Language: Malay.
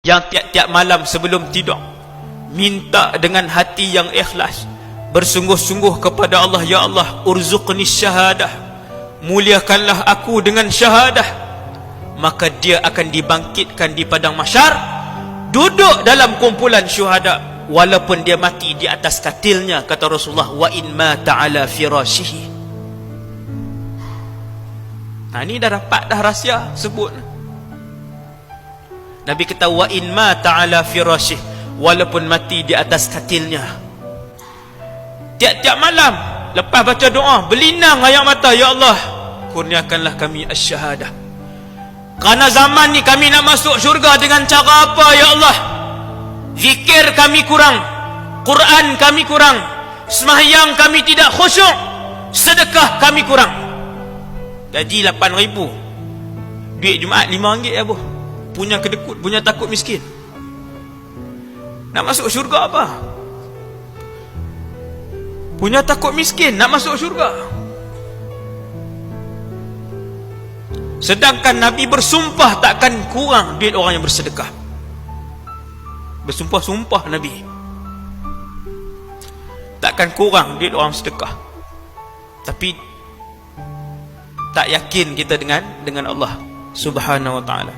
yang tiap-tiap malam sebelum tidur minta dengan hati yang ikhlas, bersungguh-sungguh kepada Allah, ya Allah, urzuqni syahadah, muliakanlah aku dengan syahadah, maka dia akan dibangkitkan di padang mahsyar, duduk dalam kumpulan syuhada, walaupun dia mati di atas katilnya, kata Rasulullah, wa in mata ala firashihi. Nah, ini dah dapat dah rahsia sebut. Nabi kata wa in mata ala firashihi, walaupun mati di atas katilnya. Tiap-tiap malam lepas baca doa, berlinang air mata, ya Allah, kurniakanlah kami asy-syahadah. Kerana zaman ni kami nak masuk syurga dengan cara apa, ya Allah? Zikir kami kurang, Quran kami kurang, sembahyang kami tidak khusyuk, sedekah kami kurang. Gaji 8,000, duit Jumaat RM5 ya boh. Punya kedekut, punya takut miskin. Nak masuk syurga apa? Punya takut miskin, nak masuk syurga. Sedangkan Nabi bersumpah takkan kurang duit orang yang bersedekah. Bersumpah-sumpah Nabi, takkan kurang duit orang sedekah. Tapi tak yakin kita dengan Allah Subhanahu wa ta'ala.